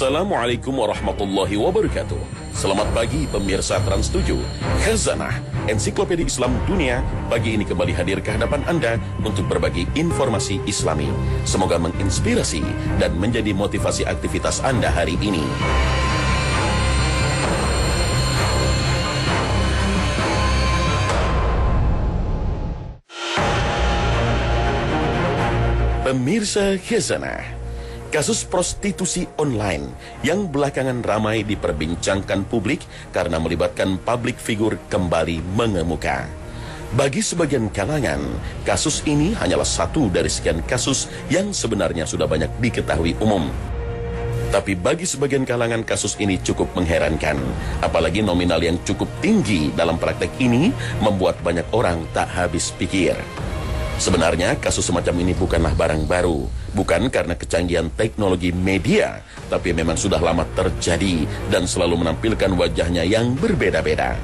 Assalamualaikum warahmatullahi wabarakatuh. Selamat pagi pemirsa Trans7. Khazanah, ensiklopedia Islam dunia, pagi ini kembali hadir ke hadapan Anda untuk berbagi informasi Islami. Semoga menginspirasi dan menjadi motivasi aktivitas Anda hari ini. Pemirsa Khazanah, kasus prostitusi online yang belakangan ramai diperbincangkan publik karena melibatkan publik figur kembali mengemuka. Bagi sebagian kalangan, kasus ini hanyalah satu dari sekian kasus yang sebenarnya sudah banyak diketahui umum. Tapi bagi sebagian kalangan kasus ini cukup mengherankan, apalagi nominal yang cukup tinggi dalam praktek ini membuat banyak orang tak habis pikir. Sebenarnya kasus semacam ini bukanlah barang baru, bukan karena kecanggihan teknologi media, tapi memang sudah lama terjadi dan selalu menampilkan wajahnya yang berbeda-beda.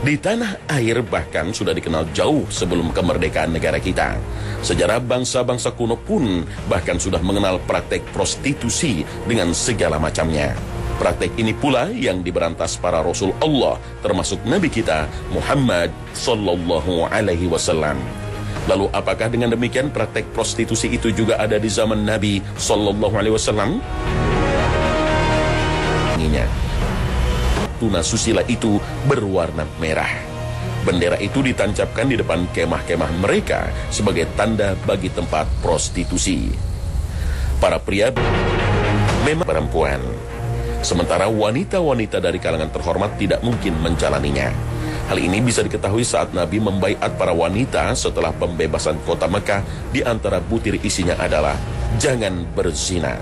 Di tanah air bahkan sudah dikenal jauh sebelum kemerdekaan negara kita. Sejarah bangsa-bangsa kuno pun bahkan sudah mengenal praktek prostitusi dengan segala macamnya. Praktek ini pula yang diberantas para Rasul Allah, termasuk Nabi kita Muhammad Sallallahu Alaihi Wasallam. Lalu apakah dengan demikian praktek prostitusi itu juga ada di zaman Nabi Sallallahu Alaihi Wasallam? Tuna susila itu berwarna merah. Bendera itu ditancapkan di depan kemah-kemah mereka sebagai tanda bagi tempat prostitusi. Para pria memang perempuan, sementara wanita-wanita dari kalangan terhormat tidak mungkin menjalaninya. Hal ini bisa diketahui saat Nabi membaiat para wanita setelah pembebasan kota Mekah. Di antara butir isinya adalah jangan berzina.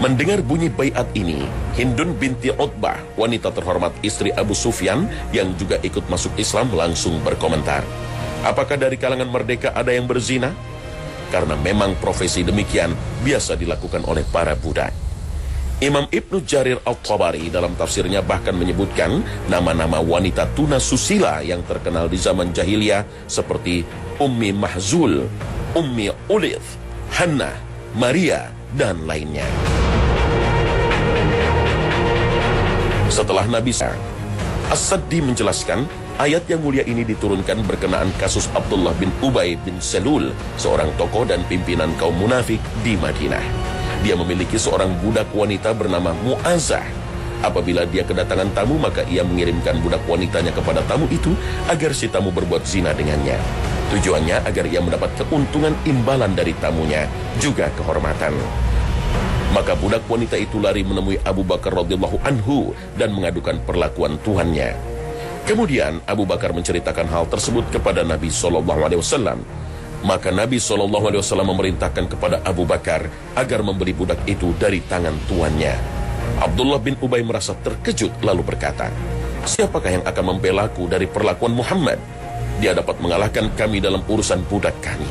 Mendengar bunyi baiat ini, Hindun binti Utbah, wanita terhormat istri Abu Sufyan yang juga ikut masuk Islam, langsung berkomentar, apakah dari kalangan merdeka ada yang berzina? Karena memang profesi demikian biasa dilakukan oleh para budak. Imam Ibnu Jarir Al-Tabari dalam tafsirnya bahkan menyebutkan nama-nama wanita tuna susila yang terkenal di zaman jahiliyah seperti Ummi Mahzul, Ummi Ulith, Hannah, Maria, dan lainnya. Setelah Nabi As-Saddi menjelaskan, ayat yang mulia ini diturunkan berkenaan kasus Abdullah bin Ubay bin Selul, seorang tokoh dan pimpinan kaum munafik di Madinah. Dia memiliki seorang budak wanita bernama Mu'azzah. Apabila dia kedatangan tamu, maka ia mengirimkan budak wanitanya kepada tamu itu agar si tamu berbuat zina dengannya. Tujuannya agar ia mendapat keuntungan imbalan dari tamunya, juga kehormatan. Maka budak wanita itu lari menemui Abu Bakar radhiyallahu anhu dan mengadukan perlakuan tuannya. Kemudian Abu Bakar menceritakan hal tersebut kepada Nabi SAW. Maka Nabi SAW memerintahkan kepada Abu Bakar agar membeli budak itu dari tangan tuannya. Abdullah bin Ubay merasa terkejut lalu berkata, siapakah yang akan membelaku dari perlakuan Muhammad? Dia dapat mengalahkan kami dalam urusan budak kami.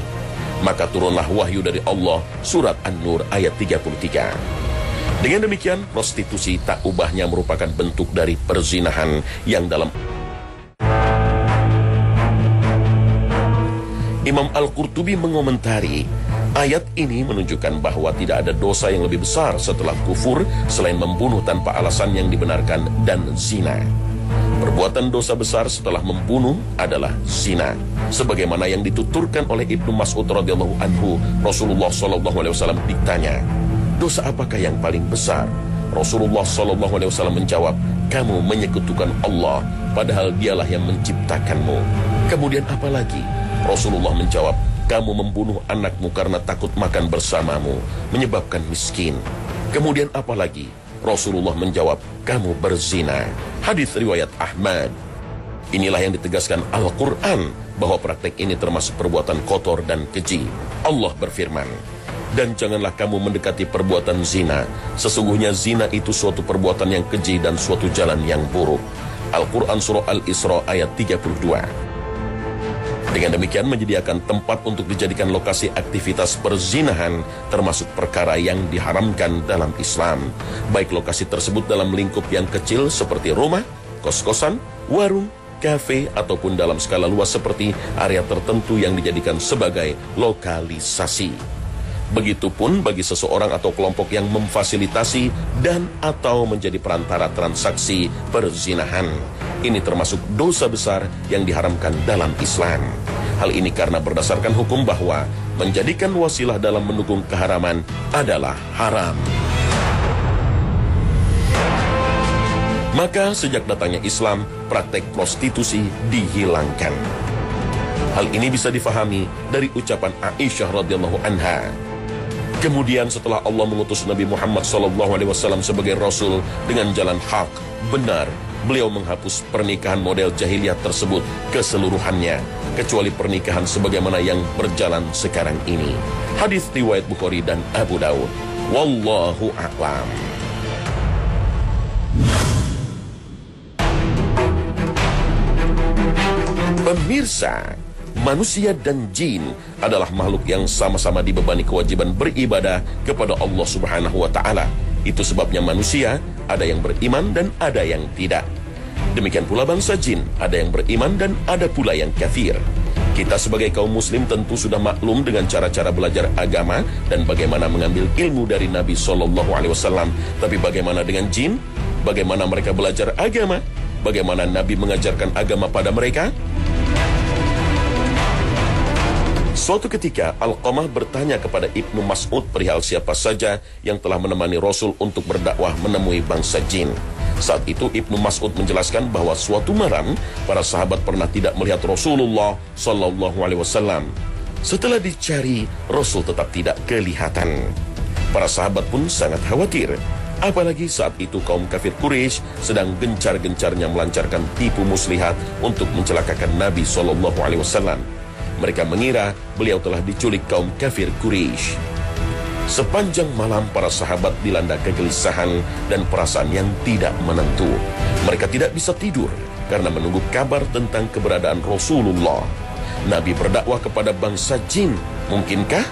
Maka turunlah wahyu dari Allah, surat An-Nur ayat 33. Dengan demikian, prostitusi tak ubahnya merupakan bentuk dari perzinahan yang dalam Imam Al-Qurtubi mengomentari, ayat ini menunjukkan bahwa tidak ada dosa yang lebih besar setelah kufur selain membunuh tanpa alasan yang dibenarkan dan zina. Perbuatan dosa besar setelah membunuh adalah zina. Sebagaimana yang dituturkan oleh Ibnu Mas'ud radhiyallahu anhu, Rasulullah SAW ditanya, dosa apakah yang paling besar? Rasulullah SAW menjawab, kamu menyekutukan Allah, padahal dialah yang menciptakanmu. Kemudian apa lagi? Rasulullah menjawab, kamu membunuh anakmu karena takut makan bersamamu, menyebabkan miskin. Kemudian apa lagi? Rasulullah menjawab, kamu berzina. Hadis riwayat Ahmad. Inilah yang ditegaskan Al-Quran, bahwa praktek ini termasuk perbuatan kotor dan keji. Allah berfirman, dan janganlah kamu mendekati perbuatan zina. Sesungguhnya zina itu suatu perbuatan yang keji dan suatu jalan yang buruk. Al-Quran Surah Al-Isra ayat 32. Dengan demikian menyediakan tempat untuk dijadikan lokasi aktivitas perzinahan termasuk perkara yang diharamkan dalam Islam. Baik lokasi tersebut dalam lingkup yang kecil seperti rumah, kos-kosan, warung, kafe, ataupun dalam skala luas seperti area tertentu yang dijadikan sebagai lokalisasi. Begitupun bagi seseorang atau kelompok yang memfasilitasi dan atau menjadi perantara transaksi perzinahan. Ini termasuk dosa besar yang diharamkan dalam Islam. Hal ini karena berdasarkan hukum bahwa menjadikan wasilah dalam mendukung keharaman adalah haram. Maka sejak datangnya Islam, praktek prostitusi dihilangkan. Hal ini bisa difahami dari ucapan Aisyah radhiyallahu anha. Kemudian setelah Allah mengutus Nabi Muhammad SAW sebagai Rasul dengan jalan hak, benar, beliau menghapus pernikahan model jahiliyah tersebut keseluruhannya, kecuali pernikahan sebagaimana yang berjalan sekarang ini. Hadis riwayat Bukhari dan Abu Daud. Wallahu a'lam. Pemirsa, manusia dan jin adalah makhluk yang sama-sama dibebani kewajiban beribadah kepada Allah Subhanahu wa Ta'ala. Itu sebabnya manusia ada yang beriman dan ada yang tidak. Demikian pula bangsa jin, ada yang beriman dan ada pula yang kafir. Kita sebagai kaum muslim tentu sudah maklum dengan cara-cara belajar agama dan bagaimana mengambil ilmu dari Nabi SAW. Tapi bagaimana dengan jin? Bagaimana mereka belajar agama? Bagaimana Nabi mengajarkan agama pada mereka? Suatu ketika, Alqamah bertanya kepada Ibnu Mas'ud perihal siapa saja yang telah menemani Rasul untuk berdakwah menemui bangsa jin. Saat itu Ibnu Mas'ud menjelaskan bahwa suatu malam, para sahabat pernah tidak melihat Rasulullah SAW. Setelah dicari, Rasul tetap tidak kelihatan. Para sahabat pun sangat khawatir. Apalagi saat itu kaum kafir Quraisy sedang gencar-gencarnya melancarkan tipu muslihat untuk mencelakakan Nabi SAW. Mereka mengira beliau telah diculik kaum kafir Quraisy. Sepanjang malam para sahabat dilanda kegelisahan dan perasaan yang tidak menentu. Mereka tidak bisa tidur karena menunggu kabar tentang keberadaan Rasulullah. Nabi berdakwah kepada bangsa jin, mungkinkah?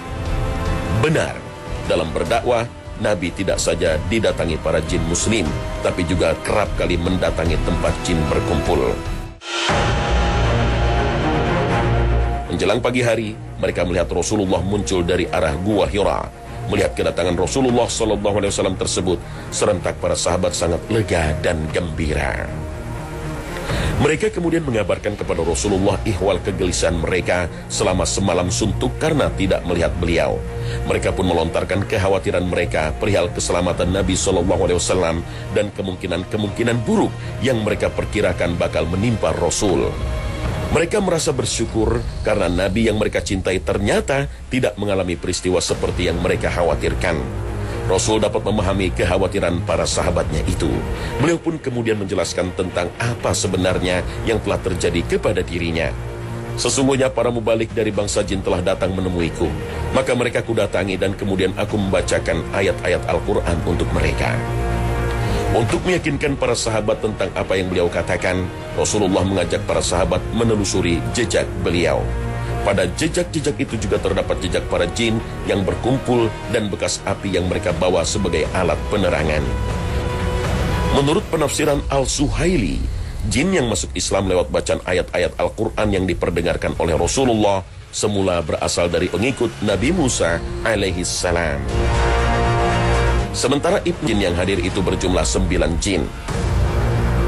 Benar, dalam berdakwah Nabi tidak saja didatangi para jin muslim, tapi juga kerap kali mendatangi tempat jin berkumpul. Menjelang pagi hari, mereka melihat Rasulullah muncul dari arah Gua Hira. Melihat kedatangan Rasulullah SAW tersebut, serentak para sahabat sangat lega dan gembira. Mereka kemudian mengabarkan kepada Rasulullah ihwal kegelisahan mereka selama semalam suntuk karena tidak melihat beliau. Mereka pun melontarkan kekhawatiran mereka perihal keselamatan Nabi SAW dan kemungkinan-kemungkinan buruk yang mereka perkirakan bakal menimpa Rasul. Mereka merasa bersyukur karena Nabi yang mereka cintai ternyata tidak mengalami peristiwa seperti yang mereka khawatirkan. Rasul dapat memahami kekhawatiran para sahabatnya itu. Beliau pun kemudian menjelaskan tentang apa sebenarnya yang telah terjadi kepada dirinya. Sesungguhnya para mubalik dari bangsa jin telah datang menemuiku. Maka mereka kudatangi dan kemudian aku membacakan ayat-ayat Al-Quran untuk mereka. Untuk meyakinkan para sahabat tentang apa yang beliau katakan, Rasulullah mengajak para sahabat menelusuri jejak beliau. Pada jejak-jejak itu juga terdapat jejak para jin yang berkumpul dan bekas api yang mereka bawa sebagai alat penerangan. Menurut penafsiran Al-Suhaili, jin yang masuk Islam lewat bacaan ayat-ayat Al-Quran yang diperdengarkan oleh Rasulullah semula berasal dari pengikut Nabi Musa alaihi salam. Sementara ibn jin yang hadir itu berjumlah 9 jin.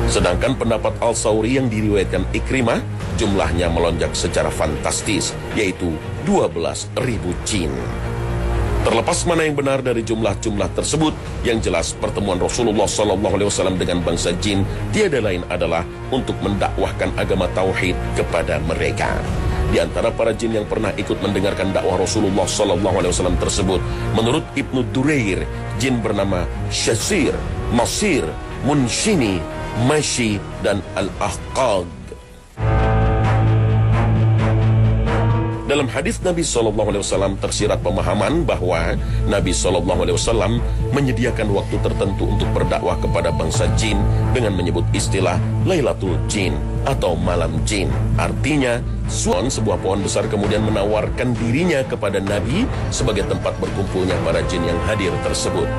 Sedangkan pendapat Al-Sawri yang diriwayatkan Ikrimah, jumlahnya melonjak secara fantastis, yaitu 12.000 jin. Terlepas mana yang benar dari jumlah-jumlah tersebut, yang jelas pertemuan Rasulullah SAW dengan bangsa jin tiada lain adalah untuk mendakwahkan agama tauhid kepada mereka. Di antara para jin yang pernah ikut mendengarkan dakwah Rasulullah SAW tersebut, menurut Ibnu Durair, jin bernama Syasir, Masir, Munshini, Mashi, dan Al-Ahqad. Dalam hadis Nabi SAW tersirat pemahaman bahwa Nabi SAW menyediakan waktu tertentu untuk berdakwah kepada bangsa jin dengan menyebut istilah Lailatul Jin atau malam jin. Artinya, sebuah pohon besar kemudian menawarkan dirinya kepada Nabi sebagai tempat berkumpulnya para jin yang hadir tersebut.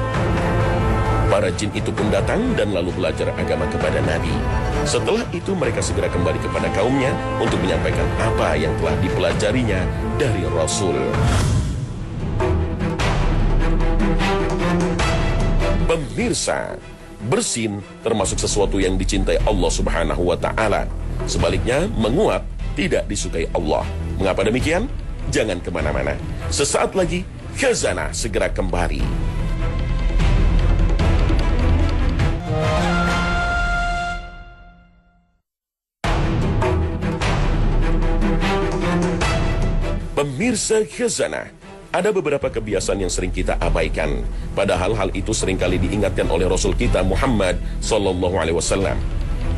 Para jin itu pun datang dan lalu belajar agama kepada Nabi. Setelah itu mereka segera kembali kepada kaumnya untuk menyampaikan apa yang telah dipelajarinya dari Rasul. Pemirsa, bersin termasuk sesuatu yang dicintai Allah Subhanahu wa Ta'ala. Sebaliknya, menguap tidak disukai Allah. Mengapa demikian? Jangan kemana-mana. Sesaat lagi, Khazanah segera kembali. Pemirsa Khazanah, ada beberapa kebiasaan yang sering kita abaikan. Padahal hal itu seringkali diingatkan oleh Rasul kita Muhammad Sallallahu Alaihi Wasallam.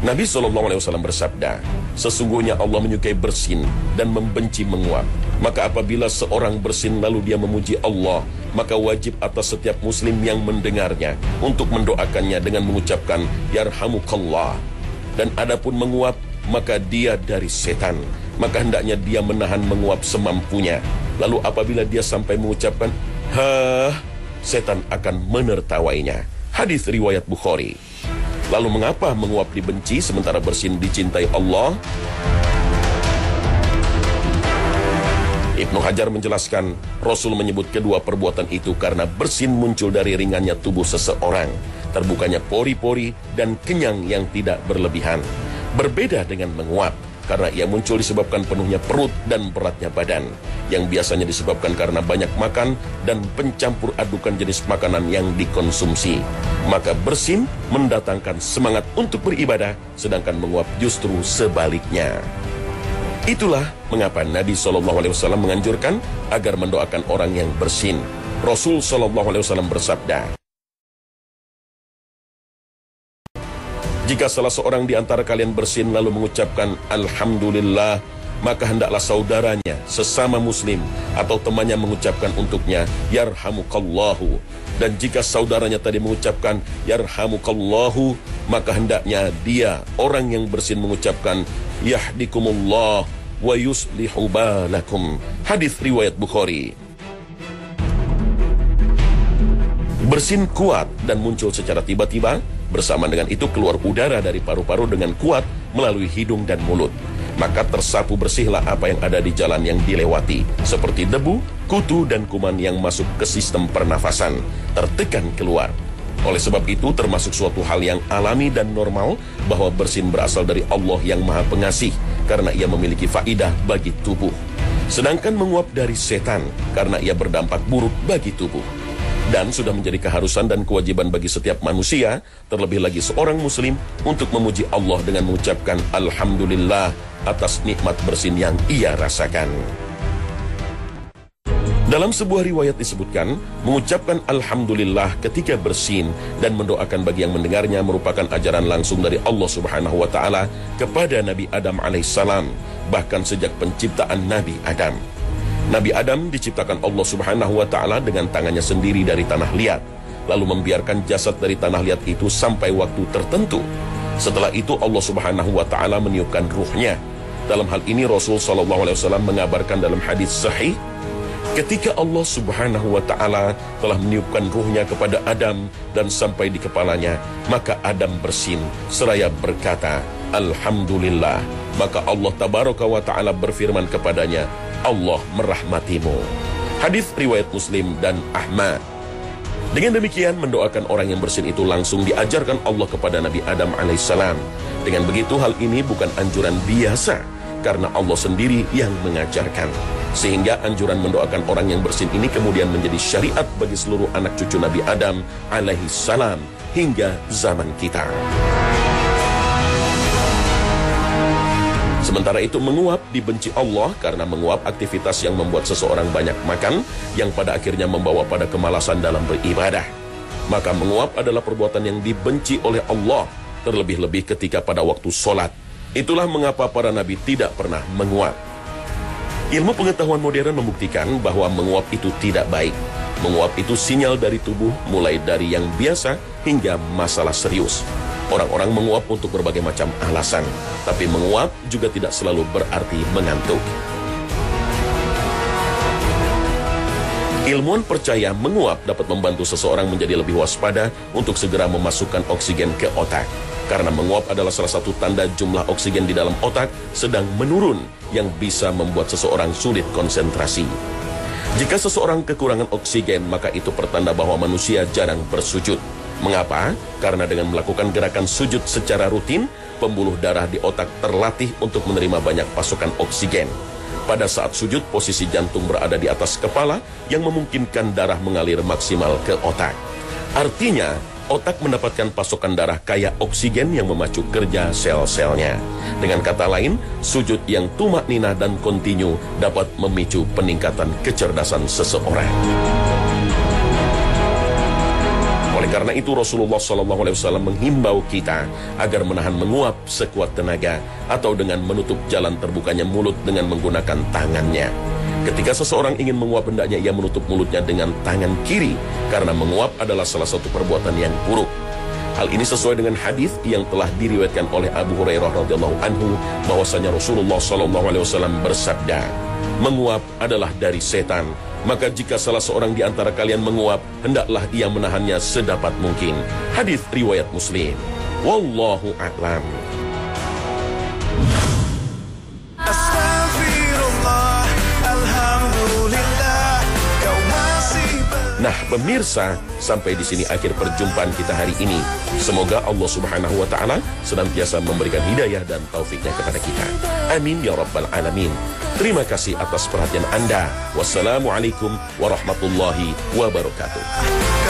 Nabi Sallallahu Alaihi Wasallam bersabda, sesungguhnya Allah menyukai bersin dan membenci menguap. Maka apabila seorang bersin lalu dia memuji Allah, maka wajib atas setiap muslim yang mendengarnya untuk mendoakannya dengan mengucapkan Yarhamukallah. Dan adapun menguap, maka dia dari setan. Maka hendaknya dia menahan menguap semampunya. Lalu apabila dia sampai mengucapkan "Hah", setan akan menertawainya. Hadis riwayat Bukhari. Lalu mengapa menguap dibenci sementara bersin dicintai Allah? Ibnu Hajar menjelaskan, Rasul menyebut kedua perbuatan itu karena bersin muncul dari ringannya tubuh seseorang, terbukanya pori-pori dan kenyang yang tidak berlebihan. Berbeda dengan menguap, karena ia muncul disebabkan penuhnya perut dan beratnya badan, yang biasanya disebabkan karena banyak makan dan pencampur adukan jenis makanan yang dikonsumsi. Maka bersin mendatangkan semangat untuk beribadah, sedangkan menguap justru sebaliknya. Itulah mengapa Nabi SAW menganjurkan agar mendoakan orang yang bersin. Rasul SAW bersabda, jika salah seorang di antara kalian bersin lalu mengucapkan Alhamdulillah, maka hendaklah saudaranya, sesama muslim atau temannya mengucapkan untuknya Yarhamukallahu. Dan jika saudaranya tadi mengucapkan Yarhamukallahu, maka hendaknya dia, orang yang bersin, mengucapkan Yahdikumullah wa yuslihu balakum. Hadis riwayat Bukhari. Bersin kuat dan muncul secara tiba-tiba. Bersama dengan itu keluar udara dari paru-paru dengan kuat melalui hidung dan mulut. Maka tersapu bersihlah apa yang ada di jalan yang dilewati, seperti debu, kutu, dan kuman yang masuk ke sistem pernafasan, tertekan keluar. Oleh sebab itu termasuk suatu hal yang alami dan normal bahwa bersin berasal dari Allah yang Maha Pengasih, karena ia memiliki faidah bagi tubuh. Sedangkan menguap dari setan, karena ia berdampak buruk bagi tubuh. Dan sudah menjadi keharusan dan kewajiban bagi setiap manusia, terlebih lagi seorang muslim, untuk memuji Allah dengan mengucapkan Alhamdulillah atas nikmat bersin yang ia rasakan. Dalam sebuah riwayat disebutkan, mengucapkan Alhamdulillah ketika bersin dan mendoakan bagi yang mendengarnya merupakan ajaran langsung dari Allah Subhanahu wa Ta'ala kepada Nabi Adam alaihissalam, bahkan sejak penciptaan Nabi Adam. Nabi Adam diciptakan Allah Subhanahu wa Ta'ala dengan tangannya sendiri dari tanah liat, lalu membiarkan jasad dari tanah liat itu sampai waktu tertentu. Setelah itu Allah Subhanahu wa Ta'ala meniupkan ruhnya. Dalam hal ini Rasul SAW mengabarkan dalam hadis sahih, ketika Allah Subhanahu wa Ta'ala telah meniupkan ruhnya kepada Adam dan sampai di kepalanya, maka Adam bersin seraya berkata Alhamdulillah. Maka Allah Tabaraka wa Ta'ala berfirman kepadanya, Allah merahmatimu. Hadis riwayat Muslim dan Ahmad. Dengan demikian mendoakan orang yang bersin itu langsung diajarkan Allah kepada Nabi Adam alaihissalam. Dengan begitu hal ini bukan anjuran biasa, karena Allah sendiri yang mengajarkan. Sehingga anjuran mendoakan orang yang bersin ini kemudian menjadi syariat bagi seluruh anak cucu Nabi Adam alaihissalam hingga zaman kita. Sementara itu menguap dibenci Allah karena menguap aktivitas yang membuat seseorang banyak makan, yang pada akhirnya membawa pada kemalasan dalam beribadah. Maka menguap adalah perbuatan yang dibenci oleh Allah, terlebih-lebih ketika pada waktu sholat. Itulah mengapa para nabi tidak pernah menguap. Ilmu pengetahuan modern membuktikan bahwa menguap itu tidak baik. Menguap itu sinyal dari tubuh, mulai dari yang biasa hingga masalah serius. Orang-orang menguap untuk berbagai macam alasan, tapi menguap juga tidak selalu berarti mengantuk. Ilmuwan percaya menguap dapat membantu seseorang menjadi lebih waspada untuk segera memasukkan oksigen ke otak. Karena menguap adalah salah satu tanda jumlah oksigen di dalam otak sedang menurun, yang bisa membuat seseorang sulit konsentrasi. Jika seseorang kekurangan oksigen, maka itu pertanda bahwa manusia jarang bersujud. Mengapa? Karena dengan melakukan gerakan sujud secara rutin, pembuluh darah di otak terlatih untuk menerima banyak pasokan oksigen. Pada saat sujud, posisi jantung berada di atas kepala yang memungkinkan darah mengalir maksimal ke otak. Artinya, otak mendapatkan pasokan darah kaya oksigen yang memacu kerja sel-selnya. Dengan kata lain, sujud yang tumakninah dan kontinu dapat memicu peningkatan kecerdasan seseorang. Oleh karena itu Rasulullah SAW menghimbau kita agar menahan menguap sekuat tenaga atau dengan menutup jalan terbukanya mulut dengan menggunakan tangannya. Ketika seseorang ingin menguap hendaknya ia menutup mulutnya dengan tangan kiri karena menguap adalah salah satu perbuatan yang buruk. Hal ini sesuai dengan hadis yang telah diriwayatkan oleh Abu Hurairah radhiyallahu anhu bahwasanya Rasulullah SAW bersabda, menguap adalah dari setan. Maka jika salah seorang di antara kalian menguap, hendaklah ia menahannya sedapat mungkin. Hadis riwayat Muslim. Wallahu a'lam. Nah, pemirsa, sampai di sini akhir perjumpaan kita hari ini. Semoga Allah Subhanahu wa taala senantiasa memberikan hidayah dan taufiknya kepada kita. Amin ya rabbal alamin. Terima kasih atas perhatian Anda. Wassalamualaikum warahmatullahi wabarakatuh.